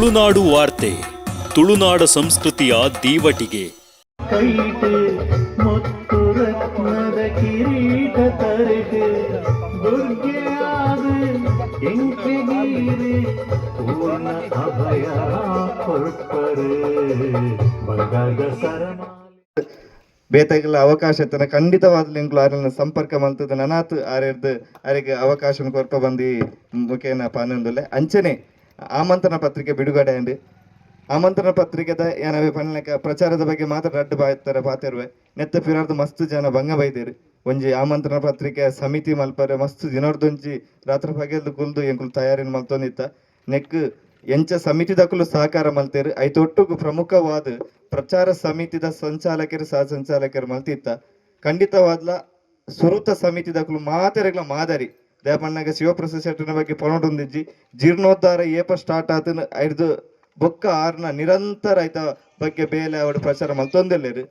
ತುಳುನಾಡು ವಾರ್ತೆ, ತುಳುನಾಡ ಸಂಸ್ಕೃತಿಯ ದೀವಟಿಗೆ. ಕೈಟು ಮುತ್ತು ರತ್ನದ ಕಿರೀಟ ತರಟು ದುರ್ಗೆಯಾದು ಎಂಕೆಗೀರು ಪೂರ್ಣ ಅಭಯ ಕೊಡ್ಪರು ಬಂಗಾರದ ಸರಮಾಲೆ ಬೇತಾಗಿಲ್ಲ ಅವಕಾಶ ತನ ಖಂಡಿತವಾದ್ಲು ಇಂಕ್ಲು ಆರನ್ನ ಸಂಪರ್ಕ ಮಲ್ತದ ನನಾತ್ ಆರ್ಯರ್ದು ಅವರಿಗೆ ಅವಕಾಶ ಕೊರ್ಪ ಬಂದು ಮುಖೇನ ಪಾನಂದುಲ್ಲೆ ಅಂಚನೆ ಆಮಂತ್ರಣ ಪತ್ರಿಕೆ ಬಿಡುಗಡೆ ಅಂಡ್ ಆಮಂತ್ರಣ ಪತ್ರಿಕೆದ ಏನವೇ ಪನ್ನಕ ಪ್ರಚಾರದ ಬಗ್ಗೆ ಮಾತ್ರ ಅಡ್ಡು ಬಾಯ್ತಾರೆ ಪಾತಿರುವೆ ನೆತ್ತ ಫಿರಾರ್ದು ಮಸ್ತ್ ಜನ ಭಂಗ ಬೈದೇರು ಒಂಜಿ ಆಮಂತ್ರಣ ಪತ್ರಿಕೆ ಸಮಿತಿ ಮಲ್ಪರೆ ಮಸ್ತ್ ದಿನೋರ್ದೊಂಜಿ ರಾತ್ರಿ ಬಗೆಲ್ದು ಕುಲ್ದು ಎಂಕುಲು ತಯಾರಿನ ಮಲ್ತೊಂದಿತ್ತ ನೆಕ್ ಎಂಚ ಸಮಿತಿದಕ್ಕಲು ಸಹಕಾರ ಮಲ್ತೇರು ಐತೊಟ್ಟುಗು ಪ್ರಮುಖವಾದ ಪ್ರಚಾರ ಸಮಿತಿದ ಸಂಚಾಲಕರು ಸಹ ಸಂಚಾಲಕರು ಮಲ್ತಿತ್ತ ಖಂಡಿತವಾದ್ಲ ಸುರುತ ಸಮಿತಿದಕ್ಕಲು ಮಾತೆರೆಗ್ಲ ಮಾದರಿ ದೇಪಣ್ಣಗ ಶಿವಪ್ರಸಾದ್ ಶೆಟ್ಟನ ಬಗ್ಗೆ ಪೊನೊಂದಿಜ್ಜಿ ಜೀರ್ಣೋದ್ಧಾರ ಏಪ ಸ್ಟಾರ್ಟ್ ಆತನ ಐದು ಬೊಕ್ಕ ಆರ್ನ ನಿರಂತರ ಐತ ಬಗ್ಗೆ ಬೇಲೆ ಅವಡು ಪ್ರಚಾರ ಮಲ್ತೊಂದೆಲ್ಲೇರು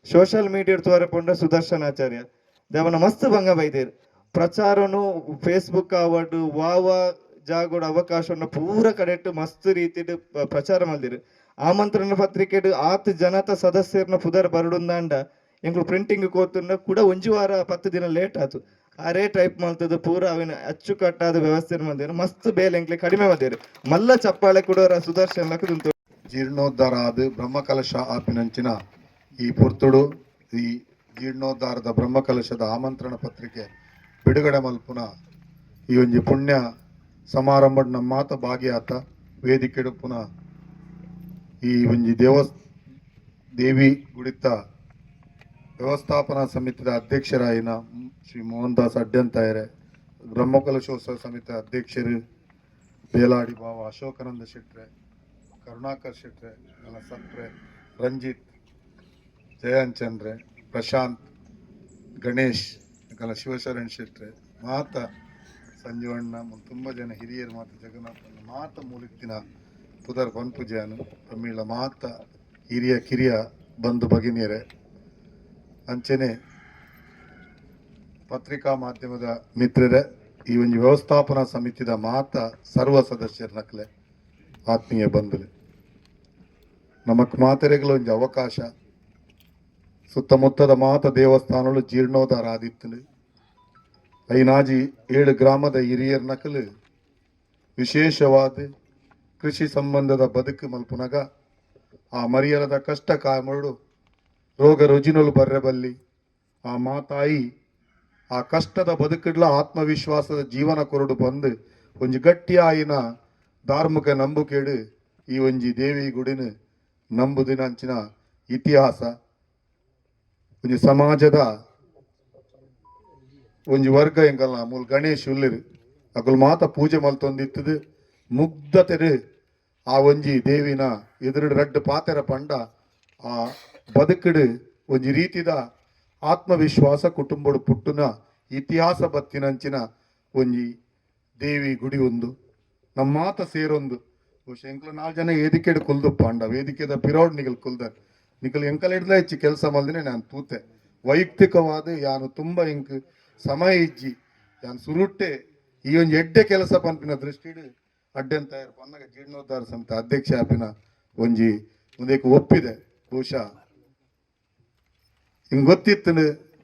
ಸೋಷಿಯಲ್ ಮೀಡಿಯಾ ತೋರೆ ಪೊಂಡ ಸುದರ್ಶನಾಚಾರ್ಯ ದೇವನ ಮಸ್ತ್ ಭಂಗ ಬೈದೇರು ಪ್ರಚಾರನು ಫೇಸ್ಬುಕ್ ಆವಡು ವಾವ ಜಾಗೋಡ ಅವಕಾಶವನ್ನು ಪೂರ ಕಡೆಟ್ಟು ಮಸ್ತ್ ರೀತಿಡ್ ಪ್ರಚಾರ ಮಲ್ದಿರು ಆಮಂತ್ರಣ ಪತ್ರಿಕೆಡು ಆತ್ ಜನತ ಸದಸ್ಯರನ್ನ ಪುದರ್ ಬರಡುಂದಾಂಡ ಎಂಗ್ಳು ಪ್ರಿಂಟಿಂಗ್ ಕೋತುಂಡ ಕೂಡ ಒಂಜಿ ವಾರ 10 ದಿನ ಲೇಟ್ ಆತು ಅರೇ ಟೈಪ್ ಮಲ್ತದ ಪೂರ ಅವಿನ ಅಚ್ಚುಕಟ್ಟಾದ ವ್ಯವಸ್ಥೆ ಮಂದಿರು ಮಸ್ತ್ ಬೇಲೆ ಎಂಕ್ಲೆ ಕಡಿಮೆ ಮಂದಿರು ಮಲ್ಲ ಚಪ್ಪಾಳೆ ಕೂಡ ಸುದರ್ಶನ್ ಲಕ್ಕದುಂಟು ಜೀರ್ಣೋದ್ಧಾರ ಆದ ಬ್ರಹ್ಮಕಲಶ ಆಪಿನಂಚಿನ ಈ ಪುರ್ತುಡು ಈ ಜೀರ್ಣೋದ್ಧಾರದ ಬ್ರಹ್ಮಕಲಶದ ಆಮಂತ್ರಣ ಪತ್ರಿಕೆ ಬಿಡುಗಡೆ ಮಲ್ಪುನ ಈ ಒಂಜಿ ಪುಣ್ಯ ಸಮಾರಂಭಡ್ ನಮ್ಮ ಮಾತ ಭಾಗಿಯಾತ ವೇದಿಕೆಡು ಪುನಃ ಈ ಒಂಜಿ ದೇವಿ ಗುಡಿತ ವ್ಯವಸ್ಥಾಪನಾ ಸಮಿತಿದ ಅಧ್ಯಕ್ಷರಾಯಿನ ಶ್ರೀ ಮೋಹನ್ ದಾಸ್ ಅಡ್ಯಂತಾಯರೆ ಬ್ರಹ್ಮಕಲಶೋತ್ಸವ ಸಮಿತಿ ಅಧ್ಯಕ್ಷರು ಬೇಲಾಡಿ ಬಾವ ಅಶೋಕಾನಂದ ಶೆಟ್ರೆ ಕರುಣಾಕರ್ ಶೆಟ್ರೆ ನನ್ನ ಸತ್ರೆ ರಂಜಿತ್ ಜಯಂಚಂದ್ರೆ ಪ್ರಶಾಂತ್ ಗಣೇಶ್ ಕಲ ಶಿವಶರಣ್ ಶೆಟ್ರೆ ಮಾತ ಸಂಜೀವಣ್ಣ ತುಂಬ ಜನ ಹಿರಿಯರು ಮಾತ ಜಗನ್ನಾಥನ ಮಾತ ಮೂಲಿಕ್ತಿನ ಪುದರ್ ಪನ್ಪುಜಾನು ತಮಿಳ ಮಾತ ಹಿರಿಯ ಕಿರಿಯ ಬಂಧು ಭಗಿನಿಯರೇ ಅಂಚನೆ ಪತ್ರಿಕಾ ಮಾಧ್ಯಮದ ಮಿತ್ರರೇ ಈ ಒಂದು ವ್ಯವಸ್ಥಾಪನಾ ಸಮಿತಿದ ಮಾತ ಸರ್ವ ಸದಸ್ಯರ ನಕ್ಲೆ ಆತ್ಮೀಯ ಬಂಧುಲೆ ನಮಕ್ ಮಾತೆರೆಗಳ ಒಂದು ಅವಕಾಶ ಸುತ್ತಮುತ್ತದ ಮಾತ ದೇವಸ್ಥಾನಗಳು ಜೀರ್ಣೋದ್ಧಾರ ಆದಿತ್ತಲು ಐನಾಜಿ 7 ಗ್ರಾಮದ ಹಿರಿಯರ ನಕಲು ವಿಶೇಷವಾದ ಕೃಷಿ ಸಂಬಂಧದ ಬದುಕು ಮಲ್ಪುನಗ ಆ ಮರಿಯರದ ಕಷ್ಟ ಕಾಮಡು ರೋಗ ರುಜಿನಲು ಬರ್ರೆಬಲ್ಲಿ ಆ ಮಾತಾಯಿ ಆ ಕಷ್ಟದ ಬದುಕಡ್ಲ ಆತ್ಮವಿಶ್ವಾಸದ ಜೀವನ ಕೊರಡು ಬಂದು ಒಂಜಿ ಗಟ್ಟಿಯಾಯಿನ ಧಾರ್ಮಿಕ ನಂಬುಕೆಡು ಈ ಒಂಜಿ ದೇವಿ ಗುಡಿನ ನಂಬುದಿನಂಚಿನ ಇತಿಹಾಸ ಒಂಜಿ ಸಮಾಜದ ಒಂಜಿ ವರ್ಗ ಎಂಕಲ್ನ ಮೂಲ ಗಣೇಶ್ ಉಲ್ಲಿರು ಅಕುಲು ಮಾತ ಪೂಜೆ ಮಲ್ತೊಂದಿತ್ತದು ಮುಗ್ಧತೆರು ಆ ಒಂಜಿ ದೇವಿನ ಎದುರು ರಡ್ಡು ಪಾತೆರ ಪಂಡ ಆ ಬದುಕಡು ಒಂಜಿ ರೀತಿದ ಆತ್ಮವಿಶ್ವಾಸ ಕುಟುಂಬಡು ಪುಟ್ಟುನ ಇತಿಹಾಸ ಬತ್ತಿನಂಚಿನ ಒಂಜಿ ದೇವಿ ಗುಡಿ ಒಂದು ನಮ್ಮ ಮಾತ ಸೇರೊಂದು ಎಂಕ್ಲ 4 ಜನ ವೇದಿಕೆಡು ಕುಲ್ದು ಪಾಂಡ ವೇದಿಕೆದ ಪಿರೋಡ್ ನಿಗಲ್ ಕುಲ್ದಾರ್ ನಿಗಲ್ ಎಂಕಲ್ ಹಿಡ್ದ ಹೆಚ್ಚು ಕೆಲಸ ಮಲ್ದಿನೇ ನಾನು ತೂತೆ ವೈಯಕ್ತಿಕವಾದ ಯಾನು ತುಂಬ ಎಂಕ್ ಸಮಯ ಇಜ್ಜಿ ಯಾನು ಸುರುಟ್ಟೆ ಈ ಒಂದು ಎಡ್ಡೆ ಕೆಲಸ ಪಂಪಿನ ದೃಷ್ಟಿಡು ಅಡ್ಡಂತ ಪನ್ನಗ ಜೀರ್ಣೋದ್ಧಾರ ಸಮಿತಿ ಅಧ್ಯಕ್ಷ ಆಪಿನ ಒಂಜಿ ಮುಂದಕ್ಕೆ ಒಪ್ಪಿದೆ ಬಹುಶಃ ಹಿಂಗೆ ಗೊತ್ತಿತ್ತು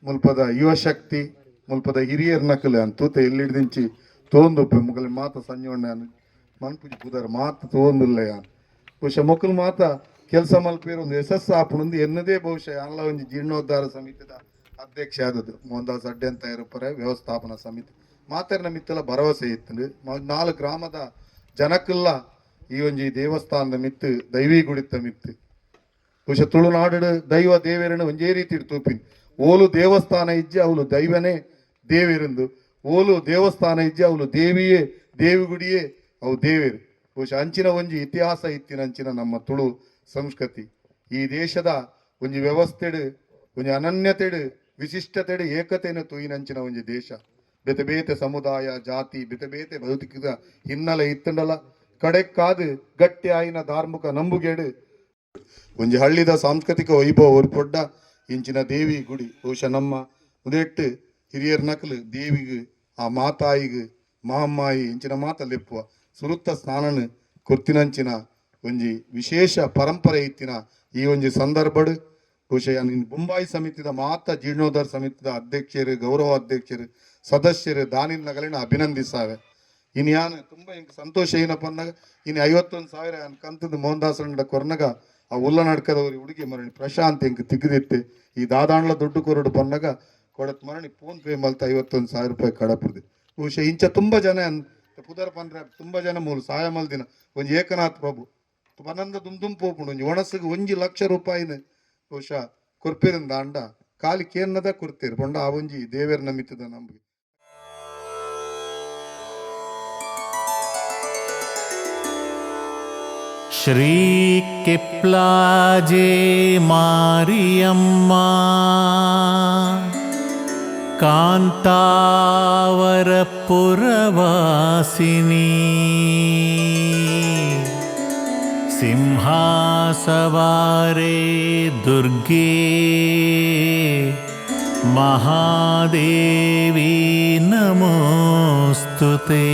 ಮುಲ್ಪದ ಯುವಶಕ್ತಿ ಮುಲ್ಪದ ಹಿರಿಯರ್ ನಕಲು ಅಂತೂತ ಎಲ್ಲಿಡ್ದಿಂಚಿ ತೋಂದೊಪ್ಪೆ ಮುಗಲ್ ಮಾತ ಸಂಜೋಣ ಮನ್ಪುಜಿ ಪುದರ್ ಮಾತ ತೋಂದುಲ್ಲ ಯಾನ್ ಬಹುಶಃ ಮೊಕಲ್ ಮಾತ ಕೆಲಸ ಮಲ್ಪೇರು ಒಂದು ಯಶಸ್ಸು ಆಪುನೊಂದು ಎನ್ನದೇ ಬಹುಶಃ ಅಲ್ಲ ಒಂಜಿ ಜೀರ್ಣೋದ್ಧಾರ ಸಮಿತಿದ ಅಧ್ಯಕ್ಷ ಆದದ್ದು ಮೋಹನ್ ದಾಸ್ ಅಡ್ಯಂತ ಇರಪರೆ ವ್ಯವಸ್ಥಾಪನಾ ಸಮಿತಿ ಮಾತೆರ್ನ ಮಿತ್ತಲ ಭರವಸೆ ಇತ್ತು 4 ಗ್ರಾಮದ ಜನಕ್ಕಲ್ಲ ಈ ಒಂಜಿ ದೇವಸ್ಥಾನದ ಮಿತ್ತು ದೈವಿ ಗುಡಿತ ಮಿತ್ತು ಬಹುಶಃ ತುಳುನಾಡು ದೈವ ದೇವೇರನ ಒಂಜೇ ರೀತಿ ತೂಪಿನ್ ಓಲು ದೇವಸ್ಥಾನ ಇಜ್ಜಿ ಅವಳು ದೈವನೇ ದೇವಿರಂದು ಓಲು ದೇವಸ್ಥಾನ ಇಜ್ಜಿ ಅವಳು ದೇವಿಯೇ ದೇವಿ ಗುಡಿಯೇ ಅವು ದೇವೇರು ಬಹುಶಃ ಅಂಚಿನ ಒಂಜಿ ಇತಿಹಾಸ ಇತ್ತಿನ ಅಂಚಿನ ನಮ್ಮ ತುಳು ಸಂಸ್ಕೃತಿ ಈ ದೇಶದ ಒಂಜಿ ವ್ಯವಸ್ಥೆಡು ಒಂಜಿ ಅನನ್ಯತೆಡು ವಿಶಿಷ್ಟತೆಡು ಏಕತೆಯನ್ನು ತೂಯಿನಂಚಿನ ಒಂಜಿ ದೇಶ ಬೇತೆ ಬೇತೆ ಸಮುದಾಯ ಜಾತಿ ಬೇತೆ ಬೇತೆ ಬದುಕಿದ ಹಿನ್ನೆಲೆ ಇತ್ತಂಡಲ ಕಡೆಕ್ಕಾದು ಗಟ್ಟಿ ಆಯಿನ ಧಾರ್ಮಿಕ ನಂಬುಗೇಡು ಒಂಜಿ ಹಳ್ಳಿದ ಸಾಂಸ್ಕೃತಿಕ ವೈಭವ ಒರ್ಪೊಡ್ಡ ಇಂಚಿನ ದೇವಿ ಗುಡಿ ಬಹುಶಃ ನಮ್ಮ ಉದೆಟ್ಟು ಹಿರಿಯರ ನಕಲು ದೇವಿಗೆ ಆ ಮಾತಾಯಿಗೆ ಮಹಮ್ಮಾಯಿ ಇಂಚಿನ ಮಾತ ಲೆಪ್ಪುವ ಸುರುತ್ತ ಸ್ನಾನನ ಕೊರ್ತಿನಂಚಿನ ಒಂಜಿ ವಿಶೇಷ ಪರಂಪರೆ ಇತ್ತಿನ ಈ ಒಂಜಿ ಸಂದರ್ಭಡ್ ಬಹುಶಃ ಬೊಂಬಾಯಿ ಸಮಿತಿದ ಮಾತ ಜೀರ್ಣೋದ್ಧಾರ ಸಮಿತಿದ ಅಧ್ಯಕ್ಷರು ಗೌರವ ಅಧ್ಯಕ್ಷರು ಸದಸ್ಯರು ದಾನಿಲ್ ನಗಲಿನ ಅಭಿನಂದಿಸಾವೆ ಇನ್ನು ಯಾನು ತುಂಬ ಹಿಂಗೆ ಸಂತೋಷ ಏನಪ್ಪ ಅಂದಾಗ ಇನ್ನು 51,000 ಕಂತದ ಮೋಹನ್ ದಾಸ್ ಕೊರ್ನಗ ಆ ಉಲ್ಲ ನಡ್ಕದವ್ರಿ ಹುಡುಗಿ ಮರಣಿ ಪ್ರಶಾಂತ್ ಹಿಂಗೆ ತಿಗ್ದಿತ್ತೆ ಈ ದಾದಾಂಡ್ಲ ದುಡ್ಡು ಕೊರಡು ಬಂದಾಗ ಕೊಡತ್ ಮರಣಿ ಫೋನ್ ಪೇ ಮಲ್ತ 51,000 ರೂಪಾಯಿ ಕಡಪುದು ಬಹುಶಃ ಇಂಚ ತುಂಬ ಜನ ಪುದರ್ ಪಂದ್ರೆ ತುಂಬ ಜನ ಮೂಲ ಸಹಾಯ ಮಲ್ದಿನ ಒಂಜಿ ಏಕನಾಥ್ ಪ್ರಭು ಪನಂದ ದುಮ್ ಪೋಪುಂಡು ಒಂಜಿ ಒಣಸಿಗೆ 1 ಲಕ್ಷ ರೂಪಾಯಿನ ಬಹುಶಃ ಕೊರ್ಪಿರಿಂದ ಅಂಡ ಕಾಲಿ ಕೇನ್ನದ ಕೊರ್ತೀರಿ ಪೊಂಡ ಆ ಒಂಜಿ ದೇವೇರ್ ನಮಿತದ ನಂಬಿಕೆ ಶ್ರೀ ಕಿಪ್ಲಾಜೆ ಮಾರಿಯಮ್ಮ ಕಾಂತಾವರ ಪುರವಾಸಿನಿ ಸಿಂಹಾಸವಾರೆ ದುರ್ಗೆ ಮಹಾದೇವಿ ನಮೋಸ್ತುತೇ.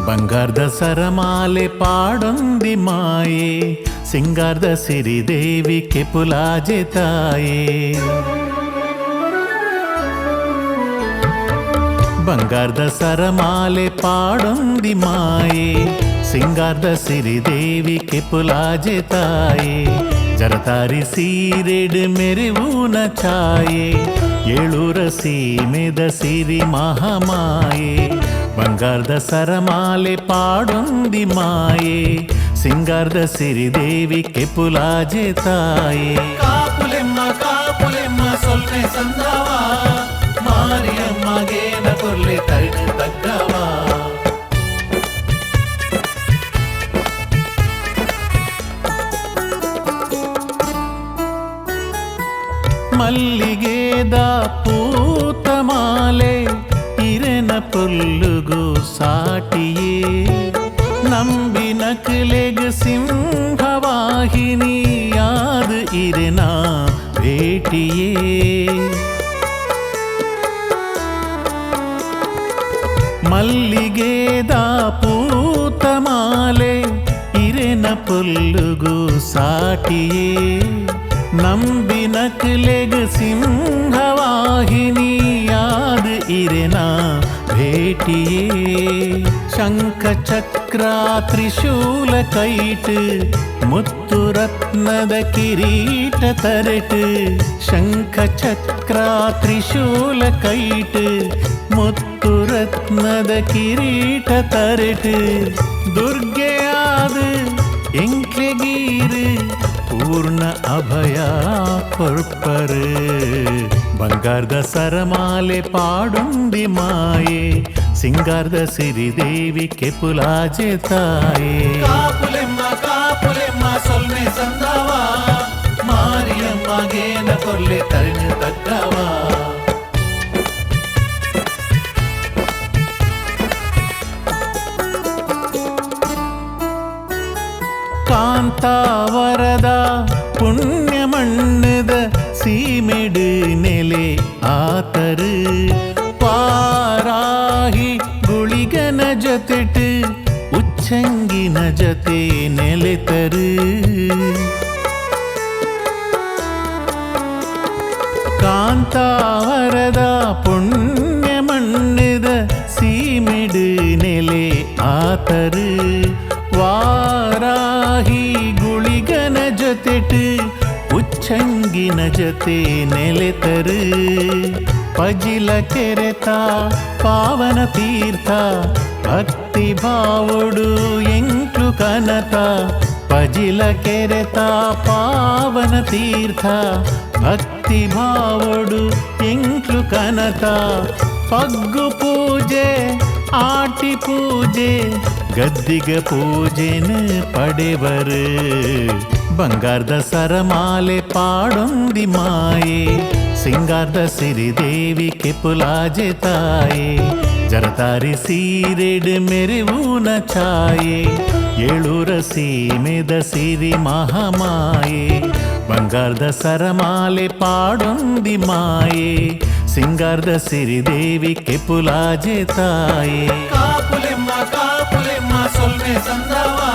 ಬಂಗಾರದ ಸರಮಾಲೆ ಪಾಡೊಂದಿ ಮಾಯೆ ಸಿಂಗಾರದ ಸಿರಿದೇವಿ ಕೆಪುಲಾಜೆ ತಾಯೇ. ಬಂಗಾರದ ಸರಮಾಲೆ ಪಾಡೊಂದಿ ಮಾಯೆ ಸಿಂಗಾರದ ಸಿರಿದೇವಿ ಕೆಪುಲಾಜೆ ತಾಯೇ. ಜರತಾರಿ ಸೀರೆಡ್ ಮೆರಿವೂನ ಛಾಯೆ ಏಳೂರ ಸೀಮೆದ ಸಿರಿ ಮಹಾಮಾಯೆ. ಬಂಗಾರದ ಸರಮಾಲೆ ಪಾಡೊಂದಿ ಮಾಯೆ ಸಿಂಗಾರದ ಸಿರಿದೇವಿ ಕೆಪುಲಾಜೆ ತಾಯೇ. ಕಾಪುಲೆಮ್ಮ ಕಾಪುಲೆಮ್ಮ ಸೊಲ್ಲೆ ಸಂದವ ಮಾರಿಯಮ್ಮಗೇನ ಕೊರ್ಲೆ ತರಿನ ತಗ್ಗವ. ಮಲ್ಲಿಗೆದ ಪೂತ ಮಾಲೆ ಇರೆನ ಪೊಲ್ಲುಗು ಸಾಟಿಯೇ. ನಂಬಿ ನಕಲೆಗ ಸಿಂಹವಾಹಿನಿ ಯಾದ ಇರೆನ ಭೇಟಿಯೇ. ಮಲ್ಲಿಗೆದ ಪೂತ ಮಾಲೆ ಇರೆನ ಪೊಲ್ಲುಗು ಸಾಟಿಯೇ. ನಂಬಿ ನಕಲೆಗ ಸಿಂಹವಾಹಿನಿ ಯಾದ ಇರೆನ ಭೇಟಿಯೇ. ಶಂಖ ಚಕ್ರ ತ್ರಿಶೂಲ ಕೈಟ್ ಮುತ್ತು ರತ್ನದ ಕಿರೀಟ ತರಟ್. ಶಂಖ ಚಕ್ರ ತ್ರಿಶೂಲ ಕೈಟ್ ಮುತ್ತು ರತ್ನದ ಕಿರೀಟ ತರಟ್. ದುರ್ಗೆಯಾದ ಎಂಕ್ಲೆಗೀರು ಪೂರ್ಣ ಅಭಯ ಕೊರ್ಪರು. ಬಂಗಾರದ ಸರಮಾಲೆ ಪಾಡೊಂದಿ ಮಾಯೆ ಸಿಂಗಾರದ ಸಿರಿದೇವಿ ಕೆಪುಲಾಜೆ ತಾಯೇ. ಕಾಪುಲೆಮ್ಮ ಕಾಪುಲೆಮ್ಮ ಸೊಲ್ಲೆ ಸಂದವ ಮಾರಿಯಮ್ಮಗೇನ ಕೊರ್ಲೆ ತರಿನ ತಗ್ಗವ. ಕಾಂತಾವರದ ಪುಣ್ಯ ಮಣ್ಣದ ಸೀಮೆಡು ನೆಲೆ ಆತರು. ಪಾರಾಹಿ ಗುಳಿಗನ ಜೊತೆಟ್ ಉಚ್ಚಂಗಿನ ಜೊತೆ ನೆಲೆತರು. ಕಾಂತಾವರದ ಪುಣ್ಯ ಮಣ್ಣದ ಸೀಮೆಡು ನೆಲೆ ಆತರು. ವಾರಾಹಿ ಗುಳಿಗನ ಜೊತೆಟ್ ಉಚ್ಚಂಗಿನ ಜೊತೆ ನೆಲೆತರು. ಪಜಿಲ ಕೆರೆತ ಪಾವನ ತೀರ್ಥ ಭಕ್ತಿ ಭಾವಡು ಎಂಕ್ಲು ಕನತ. ಪಜಿಲ ಕೆರೆತ ಪಾವನ ತೀರ್ಥ ಭಕ್ತಿ ಭಾವಡು ಎಂಕ್ಲು ಕನತ. ಪಗ್ಗು ಪೂಜೆ ಆಟಿ ಪೂಜೆ ಗದ್ದಿಗ ಪೂಜೆನ ಪಡೆವರು. ಬಂಗಾರದ ಸರಮಾಲೆ ಪಾಡೊಂದಿ ಮಾಯೆ ಸಿಂಗಾರದ ಸಿರಿದೇವಿ ಕೆಪುಲಾಜೆ ತಾಯೆ ಜರತಾರಿ ಸೀರೆಡ್ ಮೆರೆವೂನ ಛಾಯೆ ಏಳೂರ ಸೀಮೆದ ಸಿರಿ ಮಹಾಮಾಯೆ ಬಂಗಾರದ ಸರಮಾಲೆ ಪಾಡೊಂದಿ ಮಾಯೆ ಸಿಂಗಾರದ ಸಿರಿದೇವಿ ಕೆಪುಲಾಜೆ ತಾಯೆ ಕಾಪುಲೆಮ್ಮ ಕಾಪುಲೆಮ್ಮ ಸೊಲ್ಮೆ ಸಂದವಾ